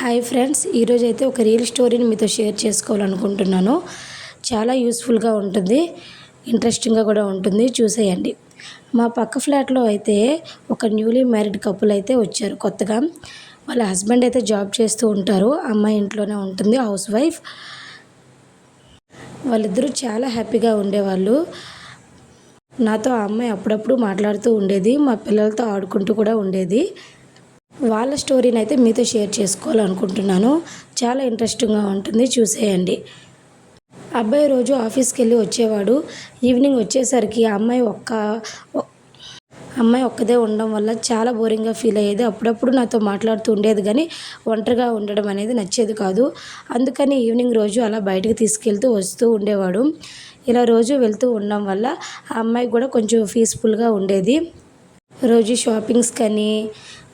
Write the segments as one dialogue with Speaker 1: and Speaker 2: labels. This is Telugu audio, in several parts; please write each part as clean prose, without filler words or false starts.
Speaker 1: హాయ్ ఫ్రెండ్స్, ఈరోజైతే ఒక రియల్ స్టోరీని మీతో షేర్ చేసుకోవాలనుకుంటున్నాను. చాలా యూస్ఫుల్గా ఉంటుంది, ఇంట్రెస్టింగ్గా కూడా ఉంటుంది. చూసేయండి. మా పక్క ఫ్లాట్లో అయితే ఒక న్యూలీ మ్యారీడ్ కపుల్ అయితే వచ్చారు కొత్తగా. వాళ్ళ హస్బెండ్ అయితే జాబ్ చేస్తూ ఉంటారు, అమ్మాయి ఇంట్లోనే ఉంటుంది, హౌస్ వైఫ్. వాళ్ళిద్దరూ చాలా హ్యాపీగా ఉండేవాళ్ళు. నాతో ఆ అమ్మాయి అప్పుడప్పుడు మాట్లాడుతూ ఉండేది, మా పిల్లలతో ఆడుకుంటూ కూడా ఉండేది. వాళ్ళ స్టోరీని అయితే మీతో షేర్ చేసుకోవాలనుకుంటున్నాను. చాలా ఇంట్రెస్టింగ్గా ఉంటుంది, చూసేయండి. అబ్బాయి రోజు ఆఫీస్కి వెళ్ళి వచ్చేవాడు. ఈవినింగ్ వచ్చేసరికి అమ్మాయి ఒక్కదే ఉండడం వల్ల చాలా బోరింగ్గా ఫీల్ అయ్యేది. అప్పుడప్పుడు నాతో మాట్లాడుతూ ఉండేది, కానీ ఒంటరిగా ఉండడం అనేది నచ్చేది కాదు. అందుకని ఈవినింగ్ రోజు అలా బయటకు తీసుకెళ్తూ వస్తూ ఉండేవాడు. ఇలా రోజు వెళ్తూ ఉండడం వల్ల ఆ అమ్మాయి కూడా కొంచెం పీస్ఫుల్గా ఉండేది. రోజు షాపింగ్స్ కానీ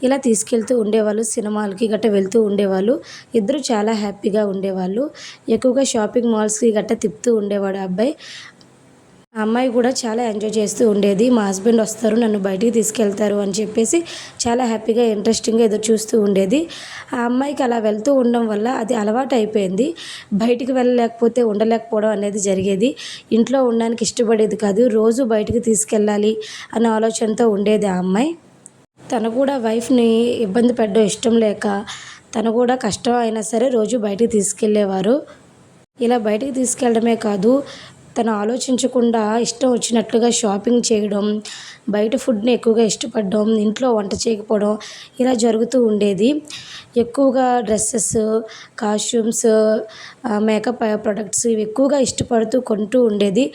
Speaker 1: ఇలా తీసుకెళ్తూ ఉండేవాళ్ళు, సినిమాలకి గట్రా వెళ్తూ ఉండేవాళ్ళు. ఇద్దరు చాలా హ్యాపీగా ఉండేవాళ్ళు. ఎక్కువగా షాపింగ్ మాల్స్కి గట్రా తిప్పుతూ ఉండేవాడు ఆ అబ్బాయి. ఆ అమ్మాయి కూడా చాలా ఎంజాయ్ చేస్తూ ఉండేది. మా హస్బెండ్ వస్తారు, నన్ను బయటికి తీసుకెళ్తారు అని చెప్పేసి చాలా హ్యాపీగా ఇంట్రెస్టింగ్గా ఎదురు చూస్తూ ఉండేది. ఆ అమ్మాయికి అలా వెళ్తూ ఉండడం వల్ల అది అలవాటు అయిపోయింది. బయటికి వెళ్ళలేకపోతే ఉండలేకపోవడం అనేది జరిగేది. ఇంట్లో ఉండడానికి ఇష్టపడేది కాదు, రోజు బయటికి తీసుకెళ్ళాలి అనే ఆలోచనతో ఉండేది ఆ అమ్మాయి. తను కూడా వైఫ్ని ఇబ్బంది పెట్టడం ఇష్టం లేక తను కూడా కష్టం అయినా సరే రోజు బయటికి తీసుకెళ్ళేవారు. ఇలా బయటికి తీసుకెళ్ళడమే కాదు, తను ఆలోచించకుండా ఇష్టం వచ్చినట్లుగా షాపింగ్ చేయడం, బయట ఫుడ్ని ఎక్కువగా ఇష్టపడడం, ఇంట్లో వంట చేయకపోవడం ఇలా జరుగుతూ ఉండేది. ఎక్కువగా డ్రెస్సెస్, కాస్ట్యూమ్స్, మేకప్ ప్రొడక్ట్స్ ఇవి ఎక్కువగా ఇష్టపడుతూ కొంటూ ఉండేది.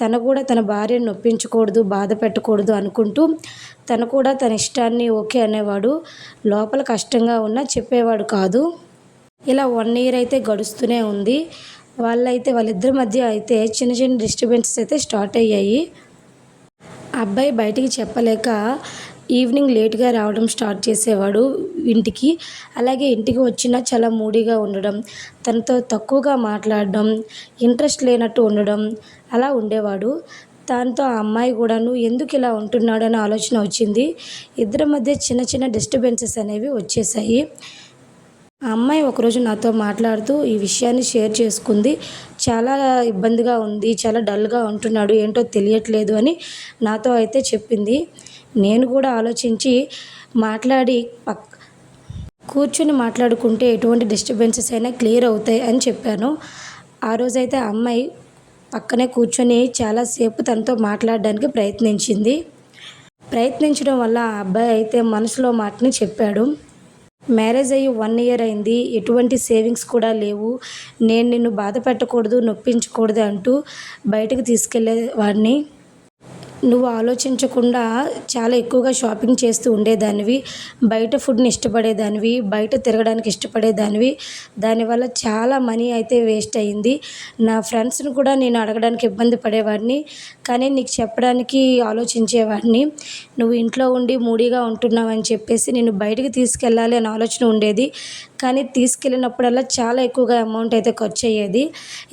Speaker 1: తను కూడా తన భార్యను నొప్పించకూడదు, బాధ పెట్టకూడదు అనుకుంటూ తను కూడా తన ఇష్టాన్ని ఓకే అనేవాడు. లోపల కష్టంగా ఉన్నా చెప్పేవాడు కాదు. ఇలా 1 ఇయర్ అయితే గడుస్తూనే ఉంది. వాళ్ళిద్దరి మధ్య అయితే చిన్న చిన్న డిస్టర్బెన్సెస్ అయితే స్టార్ట్ అయ్యాయి. అబ్బాయి బయటికి చెప్పలేక ఈవినింగ్ లేట్గా రావడం స్టార్ట్ చేసేవాడు ఇంటికి. అలాగే ఇంటికి వచ్చినా చాలా మూడీగా ఉండడం, తనతో తక్కువగా మాట్లాడడం, ఇంట్రెస్ట్ లేనట్టు ఉండడం అలా ఉండేవాడు. దాంతో ఆ అమ్మాయి కూడాను ఎందుకు ఇలా ఉంటున్నాడు అనే ఆలోచన వచ్చింది. ఇద్దరి మధ్య చిన్న చిన్న డిస్టర్బెన్సెస్ అనేవి వచ్చేసాయి. ఆ అమ్మాయి ఒకరోజు నాతో మాట్లాడుతూ ఈ విషయాన్ని షేర్ చేసుకుంది. చాలా ఇబ్బందిగా ఉంది, చాలా డల్గా ఉంటున్నాడు, ఏంటో తెలియట్లేదు అని నాతో అయితే చెప్పింది. నేను కూడా ఆలోచించి మాట్లాడి కూర్చుని మాట్లాడుకుంటే ఎటువంటి డిస్టర్బెన్సెస్ అయినా క్లియర్ అవుతాయి అని చెప్పాను. ఆ రోజైతే ఆ అమ్మాయి పక్కనే కూర్చొని చాలాసేపు తనతో మాట్లాడడానికి ప్రయత్నించడం వల్ల ఆ అబ్బాయి అయితే మనసులో మాటని చెప్పాడు. మ్యారేజ్ అయ్యి 1 ఇయర్ అయింది, ఎటువంటి సేవింగ్స్ కూడా లేవు, నేను నిన్ను బాధ పెట్టకూడదు, నొప్పించకూడదు అంటూ బయటకు తీసుకెళ్ళేవాడిని. నువ్వు ఆలోచించకుండా చాలా ఎక్కువగా షాపింగ్ చేస్తూ ఉండేదానివి, బయట ఫుడ్ని ఇష్టపడేదానివి, బయట తిరగడానికి ఇష్టపడేదానివి. దానివల్ల చాలా మనీ అయితే వేస్ట్ అయ్యింది. నా ఫ్రెండ్స్ని కూడా నేను అడగడానికి ఇబ్బంది పడేవాడిని, కానీ నీకు చెప్పడానికి ఆలోచించేవాడిని. నువ్వు ఇంట్లో ఉండి మూడీగా ఉంటున్నావని చెప్పేసి నేను బయటికి తీసుకెళ్ళాలి అనే ఆలోచన ఉండేది. కానీ తీసుకెళ్ళినప్పుడల్లా చాలా ఎక్కువగా అమౌంట్ అయితే ఖర్చు అయ్యేది.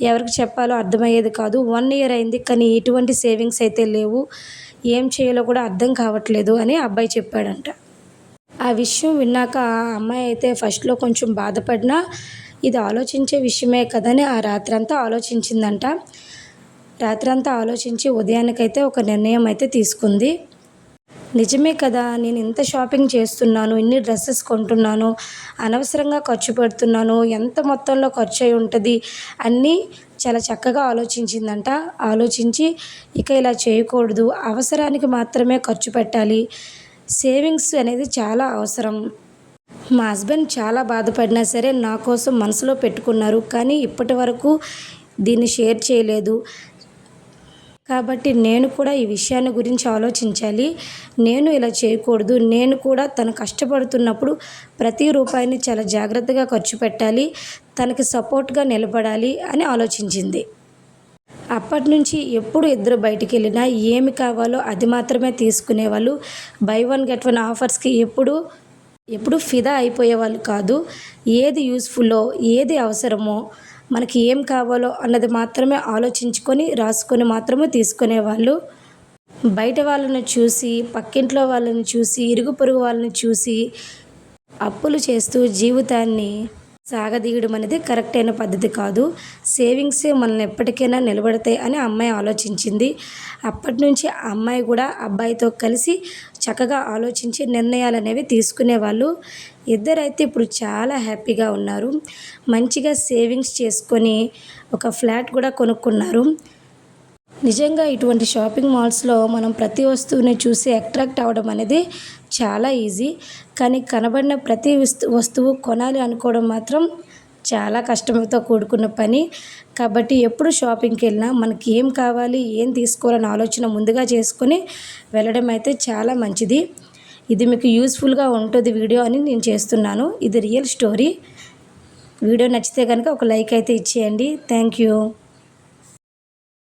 Speaker 1: ఎవరికి చెప్పాలో అర్థమయ్యేది కాదు. 1 ఇయర్ అయింది, కానీ ఎటువంటి సేవింగ్స్ అయితే లేవు, ఏం చేయాలో కూడా అర్థం కావట్లేదు అని అబ్బాయి చెప్పాడంట. ఆ విషయం విన్నాక ఆ అమ్మాయి అయితే ఫస్ట్లో కొంచెం బాధపడినా ఇది ఆలోచించే విషయమే కదని ఆ రాత్రంతా ఆలోచించిందంట. రాత్రంతా ఆలోచించి ఉదయానికైతే ఒక నిర్ణయం అయితే తీసుకుంది. నిజమే కదా, నేను ఇంత షాపింగ్ చేస్తున్నాను, ఇన్ని డ్రెస్సెస్ కొంటున్నాను, అనవసరంగా ఖర్చు పెడుతున్నాను, ఎంత మొత్తంలో ఖర్చు అయి ఉంటుంది అన్నీ చాలా చక్కగా ఆలోచించిందంట. ఆలోచించి ఇక ఇలా చేయకూడదు, అవసరానికి మాత్రమే ఖర్చు పెట్టాలి, సేవింగ్స్ అనేది చాలా అవసరం. మా హస్బెండ్ చాలా బాధపడినా సరే నా కోసం మనసులో పెట్టుకున్నారు, కానీ ఇప్పటి వరకు దీన్ని షేర్ చేయలేదు. కాబట్టి నేను కూడా ఈ విషయాన్ని గురించి ఆలోచించాలి, నేను ఇలా చేయకూడదు, నేను కూడా తను కష్టపడుతున్నప్పుడు ప్రతి రూపాయిని చాలా జాగ్రత్తగా ఖర్చు పెట్టాలి, తనకి సపోర్ట్గా నిలబడాలి అని ఆలోచించింది. అప్పటి నుంచి ఎప్పుడు ఇద్దరు బయటికి వెళ్ళినా ఏమి కావాలో అది మాత్రమే తీసుకునేవాళ్ళు. బై 1 గెట్ 1 ఆఫర్స్కి ఎప్పుడు ఫిదా అయిపోయేవాళ్ళు కాదు. ఏది యూస్ఫుల్లో, ఏది అవసరమో, మనకి ఏం కావాలో అన్నది మాత్రమే ఆలోచించుకొని రాసుకొని మాత్రమే తీసుకునేవాళ్ళు. బయట వాళ్ళని చూసి, పక్కింట్లో వాళ్ళని చూసి, ఇరుగు పొరుగు వాళ్ళని చూసి అప్పులు చేస్తూ జీవితాన్ని సాగదీయడం అనేది కరెక్ట్ అయిన పద్ధతి కాదు. సేవింగ్సే మనల్ని ఎప్పటికైనా నిలబడతాయి అని అమ్మాయి ఆలోచించింది. అప్పటి నుంచి ఆ అమ్మాయి కూడా అబ్బాయితో కలిసి చక్కగా ఆలోచించి నిర్ణయాలు అనేవి తీసుకునేవాళ్ళు. ఇద్దరైతే ఇప్పుడు చాలా హ్యాపీగా ఉన్నారు. మంచిగా సేవింగ్స్ చేసుకొని ఒక ఫ్లాట్ కూడా కొనుక్కున్నారు. నిజంగా ఇటువంటి షాపింగ్ మాల్స్లో మనం ప్రతి వస్తువుని చూసి అట్రాక్ట్ అవ్వడం అనేది చాలా ఈజీ. కానీ కనబడిన ప్రతి వస్తువు కొనాలి అనుకోవడం మాత్రం చాలా కష్టంతో కూడుకున్న పని. కాబట్టి ఎప్పుడు షాపింగ్కి వెళ్ళినా మనకి ఏం కావాలి, ఏం తీసుకోవాలన్న ఆలోచన ముందుగా చేసుకొని వెళ్ళడం అయితే చాలా మంచిది. ఇది మీకు యూస్ఫుల్గా ఉంటుంది వీడియో అని నేను చేస్తున్నాను. ఇది రియల్ స్టోరీ. వీడియో నచ్చితే కనుక ఒక లైక్ అయితే ఇచ్చేయండి. Thank you.